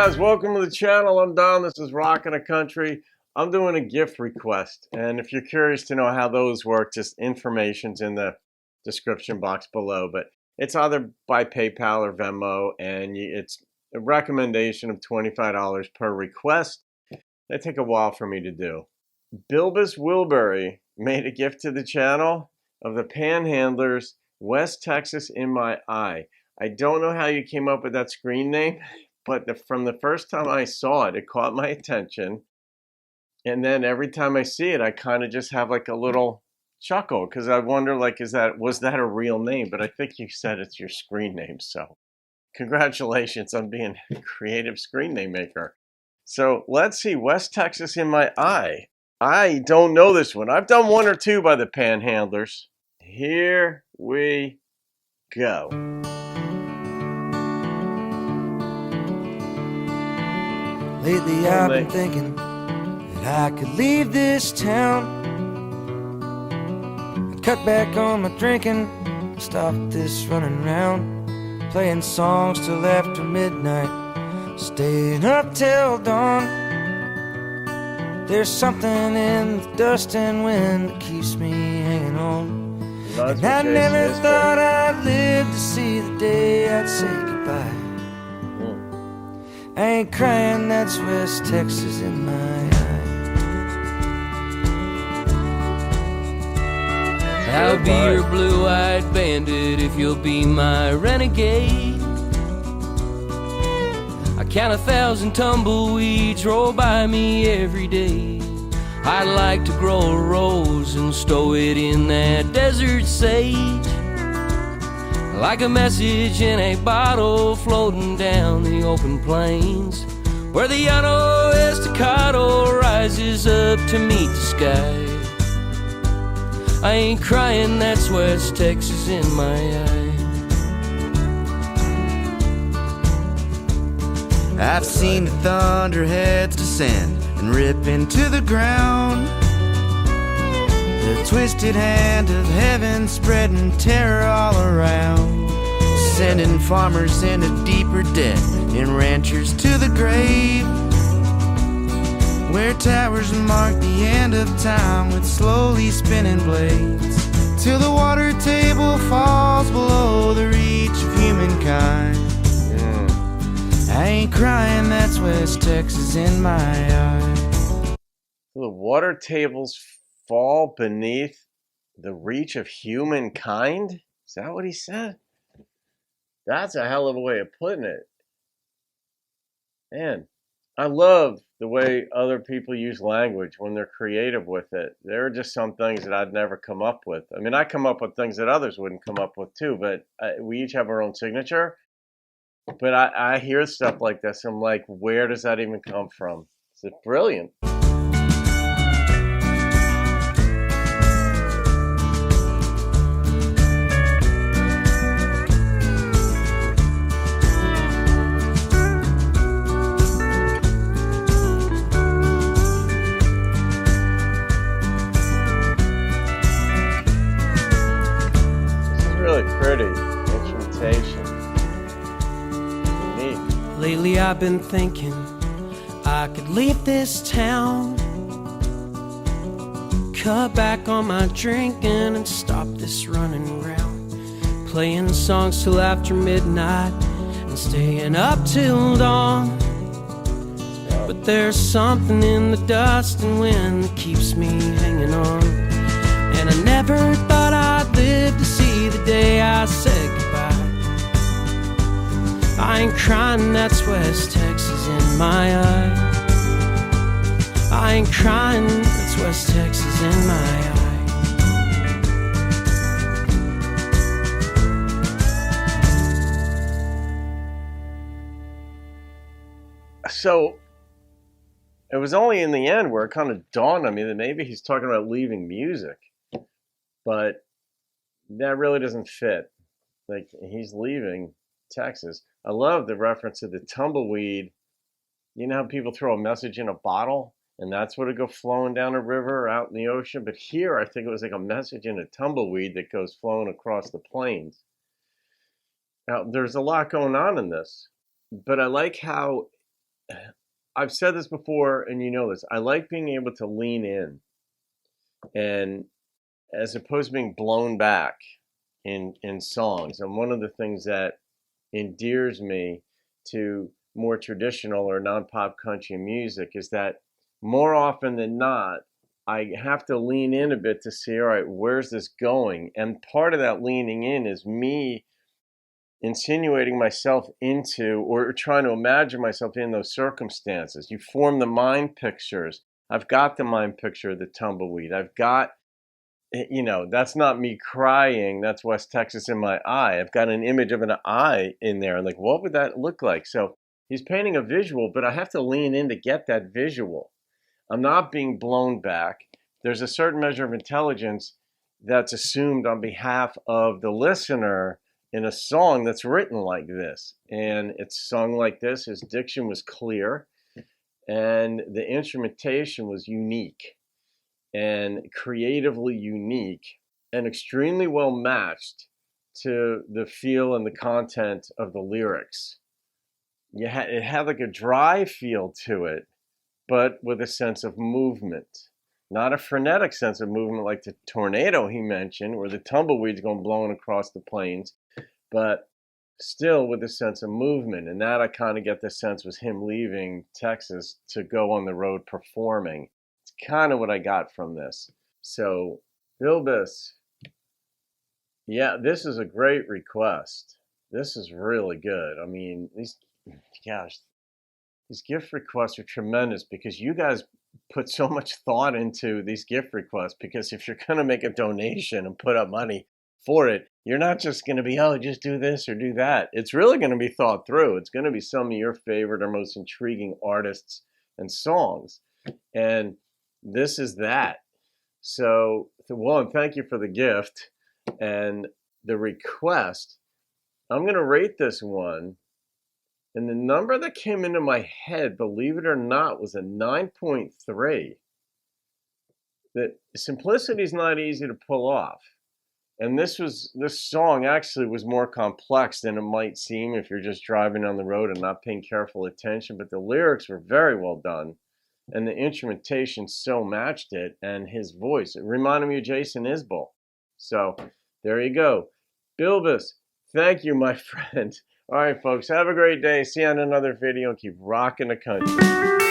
guys, welcome to the channel. I'm Don. This is Rockin' the Country. I'm doing a gift request, and if you're curious to know how those work, just information's in the description box below. But it's either by PayPal or Venmo, and it's a recommendation of $25 per request. They take a while for me to do. Bilbus Wilbury made a gift to the channel of the Panhandlers, West Texas in My Eye. I don't know how you came up with that screen name, but from the first time I saw it, it caught my attention. And then every time I see it, I kind of just have like a little chuckle because I wonder, like, was that a real name? But I think you said it's your screen name. So congratulations on being a creative screen name maker. So let's see, West Texas in My Eye. I don't know this one. I've done one or two by the Panhandlers. Here we go. Lately I've been thinking that I could leave this town and cut back on my drinking, stop this running around, playing songs till after midnight, staying up till dawn. There's something in the dust and wind that keeps me hanging on. And I never thought I'd live to see the day I'd say goodbye. I ain't crying, that's West Texas in my eye. I'll be your blue-eyed bandit if you'll be my renegade. I count 1,000 tumbleweeds roll by me every day. I'd like to grow a rose and stow it in that desert sage, like a message in a bottle floating down the open plains, where the Llano Estacado rises up to meet the sky. I ain't crying, that's West Texas in my eye. I've seen the thunderheads descend and rip into the ground, the twisted hand of heaven spreading terror all around, sending farmers into deeper debt and ranchers to the grave, where towers mark the end of time with slowly spinning blades, till the water table falls below the reach of humankind. I ain't crying, that's West Texas in my eye. The water tables fall beneath the reach of humankind? Is that what he said? That's a hell of a way of putting it. Man, I love the way other people use language when they're creative with it. There are just some things that I'd never come up with. I mean, I come up with things that others wouldn't come up with too, but we each have our own signature. But I hear stuff like this, I'm like, where does that even come from? It's brilliant. Really pretty instrumentation. Unique. Lately I've been thinking I could leave this town, cut back on my drinking and stop this running around, playing songs till after midnight and staying up till dawn. But there's something in the dust and wind that keeps me hanging on. And I never thought I'd live to see the day I said goodbye. I ain't crying, that's West Texas in my eye. I ain't crying, that's West Texas in my eye. So it was only in the end where it kind of dawned on me that maybe he's talking about leaving music. But that really doesn't fit. Like, he's leaving Texas. I love the reference to the tumbleweed. You know how people throw a message in a bottle and that's what would go flowing down a river or out in the ocean? But here, I think it was like a message in a tumbleweed that goes flowing across the plains. Now, there's a lot going on in this, but I like how I've said this before, and you know this. I like being able to lean in, and as opposed to being blown back in songs. And one of the things that endears me to more traditional or non-pop country music is that more often than not, I have to lean in a bit to see, all right, where's this going? And part of that leaning in is me insinuating myself into or trying to imagine myself in those circumstances. You form the mind pictures. I've got the mind picture of the tumbleweed. I've got, that's not me crying. That's West Texas in my eye. I've got an image of an eye in there. Like, what would that look like? So he's painting a visual, but I have to lean in to get that visual. I'm not being blown back. There's a certain measure of intelligence that's assumed on behalf of the listener in a song that's written like this. And it's sung like this. His diction was clear, and the instrumentation was unique and creatively unique and extremely well matched to the feel and the content of the lyrics. It had like a dry feel to it, but with a sense of movement. Not a frenetic sense of movement like the tornado he mentioned, where the tumbleweed's going blowing across the plains, but still with a sense of movement. And that I kind of get the sense was him leaving Texas to go on the road performing. It's kind of what I got from this. So, Bilbus, yeah, this is a great request. This is really good. I mean, these gift requests are tremendous because you guys put so much thought into these gift requests, because if you're going to make a donation and put up money for it, you're not just going to be, oh, just do this or do that. It's really going to be thought through. It's going to be some of your favorite or most intriguing artists and songs. And this is that. So, one, thank you for the gift and the request. I'm going to rate this one. And the number that came into my head, believe it or not, was a 9.3. That simplicity is not easy to pull off. And this song actually was more complex than it might seem if you're just driving on the road and not paying careful attention. But the lyrics were very well done. And the instrumentation so matched it. And his voice, it reminded me of Jason Isbell. So there you go. Bilbus, thank you, my friend. All right, folks, have a great day. See you on another video and keep rocking the country.